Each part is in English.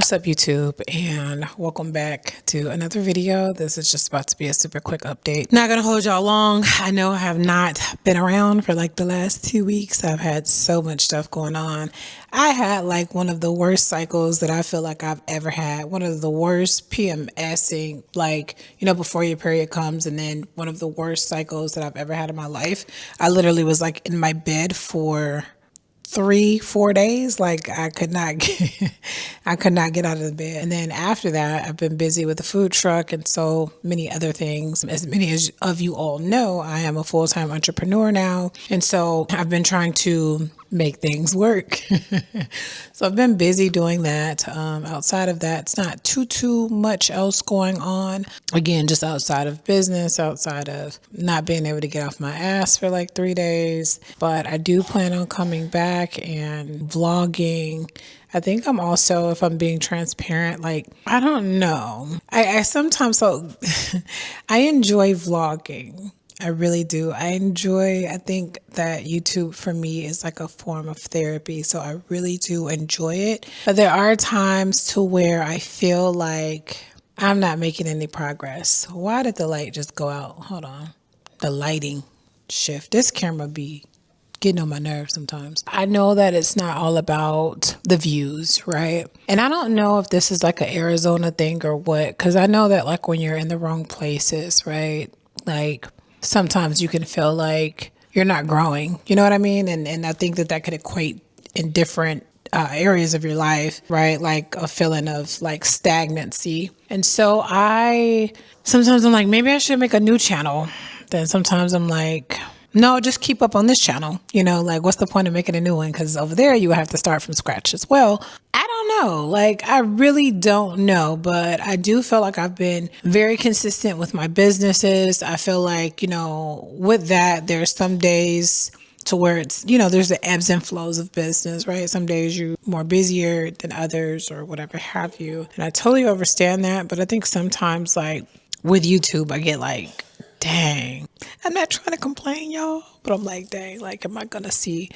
What's up, YouTube, and welcome back to another video. This is just about to be a super quick update. Not gonna hold y'all long. I know I have not been around for like the last 2 weeks. I've had so much stuff going on. I had like one of the worst cycles that I feel like I've ever had. One of the worst PMSing, like, before your period comes, and then one of the worst cycles that I've ever had in my life. I literally was like in my bed for 3-4 days. Like I could not get out of the bed. And then after that, I've been busy with the food truck and so many other things. As many as of you all know, I am a full-time entrepreneur now, and so I've been trying to make things work. So I've been busy doing that. Outside of that, it's not too much else going on. Again, just outside of business, outside of not being able to get off my ass for like 3 days. But I do plan on coming back and vlogging. I think I'm also, if I'm being transparent, like, I don't know. I sometimes, I enjoy vlogging. I really do. I think that YouTube for me is like a form of therapy. So I really do enjoy it. But there are times to where I feel like I'm not making any progress. Why did the light just go out? Hold on. The lighting shift. This camera be getting on my nerves sometimes. I know that it's not all about the views, right? And I don't know if this is like an Arizona thing or what, because I know that like when you're in the wrong places, right? Like sometimes you can feel like you're not growing, you know what I mean? And I think that could equate in different areas of your life, right? Like a feeling of like stagnancy. And so sometimes I'm like, maybe I should make a new channel. Then sometimes I'm like, no, just keep up on this channel. Like what's the point of making a new one? Because over there you have to start from scratch as well. I don't know. Like, I really don't know, but I do feel like I've been very consistent with my businesses. I feel like, with that, there's some days to where it's, there's the ebbs and flows of business, right? Some days you're more busier than others or whatever have you. And I totally understand that. But I think sometimes like with YouTube, I get like, dang, I'm not trying to complain, y'all, but I'm like, dang, like, am I going to see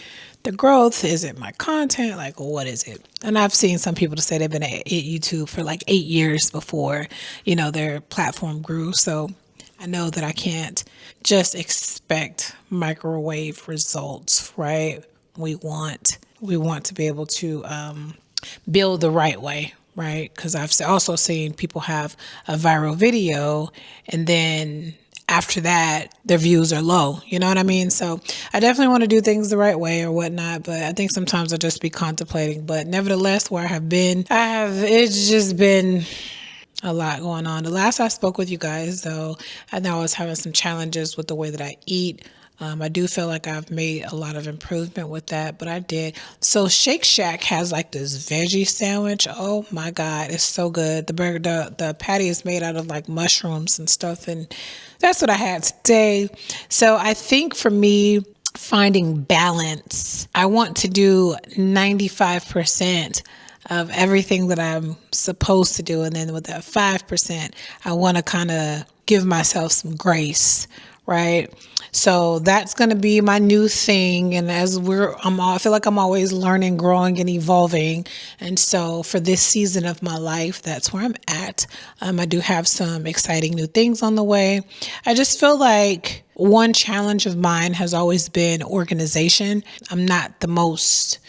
the growth? Is it my content? Like, what is it? And I've seen some people to say they've been at YouTube for like 8 years before, their platform grew. So I know that I can't just expect microwave results, right? We want to be able to build the right way, right? Because I've also seen people have a viral video and then after that, their views are low. You know what I mean? So I definitely want to do things the right way or whatnot. But I think sometimes I'll just be contemplating. But nevertheless, where I have been, it's just been a lot going on. The last I spoke with you guys, though, I know I was having some challenges with the way that I eat. I do feel like I've made a lot of improvement with that, but I did. So Shake Shack has like this veggie sandwich. Oh my God, it's so good. The burger, the patty is made out of like mushrooms and stuff, and that's what I had today. So I think for me, finding balance, I want to do 95% of everything that I'm supposed to do, and then with that 5%, I want to kind of give myself some grace, right? So that's going to be my new thing. And I feel like I'm always learning, growing, and evolving. And so for this season of my life, that's where I'm at. I do have some exciting new things on the way. I just feel like one challenge of mine has always been organization. I'm not the most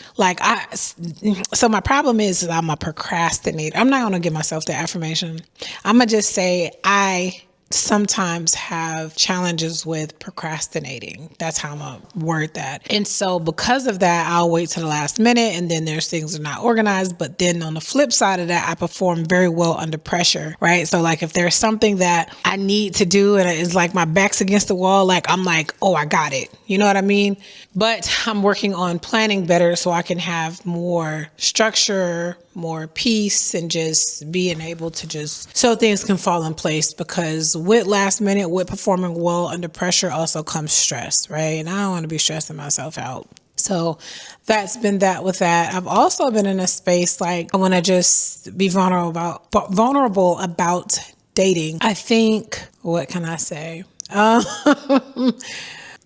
so my problem is I'm a procrastinator. I'm not going to give myself the affirmation. I'm going to just say I sometimes have challenges with procrastinating. That's how I'm gonna word that. And so because of that, I'll wait to the last minute, and then there's things that are not organized. But then on the flip side of that, I perform very well under pressure, right? So like if there's something that I need to do and it's like my back's against the wall, like I'm like, oh, I got it. You know what I mean? But I'm working on planning better so I can have more structure, more peace, and just being able to just so things can fall in place. Because with last minute, with performing well under pressure also comes stress, right? And I don't want to be stressing myself out. So that's been that with that. I've also been in a space like I want to just be vulnerable about dating. I think, what can I say?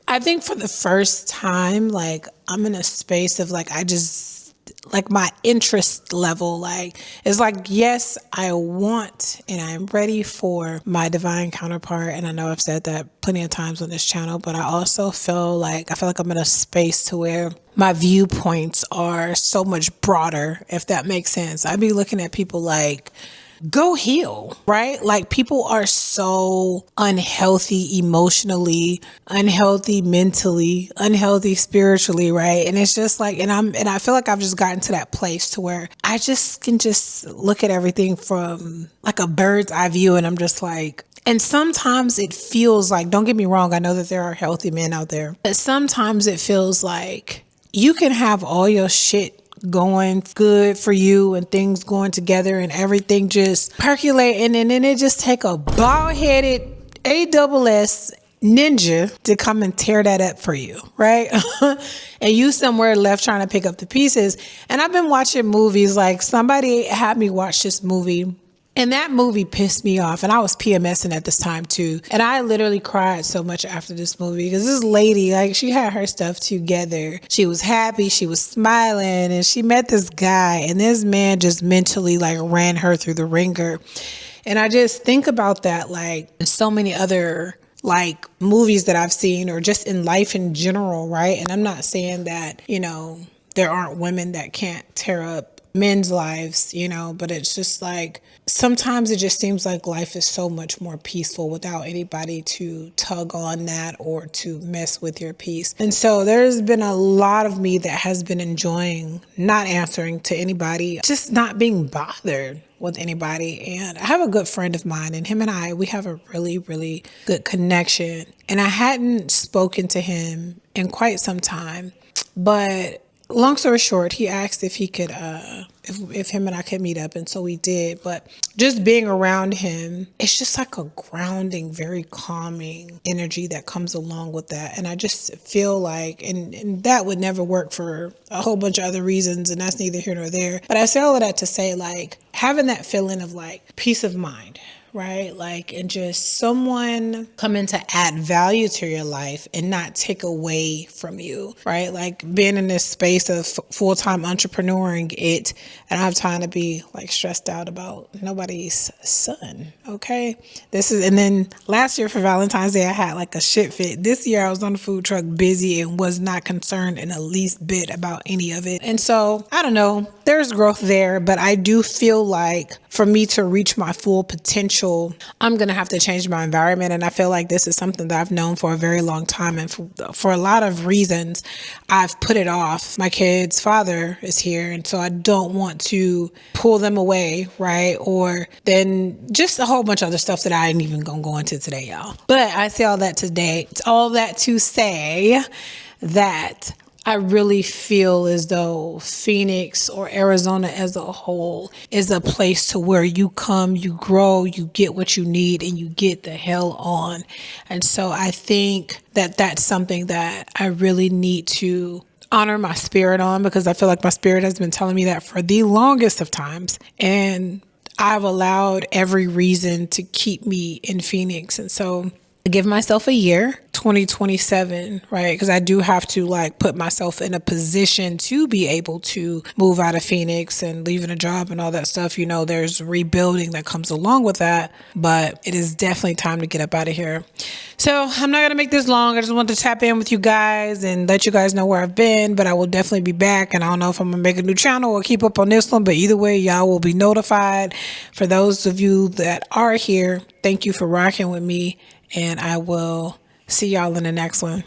I think for the first time, like I'm in a space of like, like my interest level. Like, it's like, yes, I want and I'm ready for my divine counterpart. And I know I've said that plenty of times on this channel, but I also feel like I'm in a space to where my viewpoints are so much broader, if that makes sense. I'd be looking at people like, go heal, right? Like, people are so unhealthy emotionally, unhealthy mentally, unhealthy spiritually, right? And it's just like, and I feel like I've just gotten to that place to where I just can just look at everything from like a bird's eye view, and I'm just like, and sometimes it feels like, don't get me wrong, I know that there are healthy men out there, but sometimes it feels like you can have all your shit going good for you and things going together and everything just percolating, and then it just take a bald-headed ASS ninja to come and tear that up for you, right? And you somewhere left trying to pick up the pieces. And I've been watching movies, like somebody had me watch this movie, and that movie pissed me off. And I was PMS'ing at this time too. And I literally cried so much after this movie, because this lady, like, she had her stuff together. She was happy. She was smiling. And she met this guy. And this man just mentally like ran her through the ringer. And I just think about that, like, in so many other like movies that I've seen, or just in life in general, right? And I'm not saying that, you know, there aren't women that can't tear up men's lives, you know, but it's just like, sometimes it just seems like life is so much more peaceful without anybody to tug on that or to mess with your peace. And so there's been a lot of me that has been enjoying not answering to anybody, just not being bothered with anybody. And I have a good friend of mine, and him and I, we have a really, really good connection. And I hadn't spoken to him in quite some time, but long story short, he asked if he could, if him and I could meet up. And so we did. But just being around him, it's just like a grounding, very calming energy that comes along with that. And I just feel like, and that would never work for a whole bunch of other reasons, and that's neither here nor there. But I say all of that to say, like, having that feeling of like peace of mind, right? Like, and just someone coming to add value to your life and not take away from you, right? Like, being in this space of full-time entrepreneuring it, and I have time to be like stressed out about nobody's son, okay? And then last year for Valentine's Day, I had like a shit fit. This year I was on the food truck busy and was not concerned in the least bit about any of it. And so, I don't know, there's growth there, but I do feel like for me to reach my full potential, I'm going to have to change my environment. And I feel like this is something that I've known for a very long time. And for a lot of reasons, I've put it off. My kid's father is here, and so I don't want to pull them away, right? Or then just a whole bunch of other stuff that I ain't even going to go into today, y'all. But I say all that today, all that to say that I really feel as though Phoenix, or Arizona as a whole, is a place to where you come, you grow, you get what you need, and you get the hell on. And so I think that that's something that I really need to honor my spirit on, because I feel like my spirit has been telling me that for the longest of times. And I've allowed every reason to keep me in Phoenix. And so I give myself a year, 2027, right? Because I do have to like put myself in a position to be able to move out of Phoenix and leaving a job and all that stuff. You know, there's rebuilding that comes along with that, but it is definitely time to get up out of here. So I'm not going to make this long. I just want to tap in with you guys and let you guys know where I've been, but I will definitely be back. And I don't know if I'm going to make a new channel or keep up on this one, but either way, y'all will be notified. For those of you that are here, thank you for rocking with me. And I will see y'all in the next one.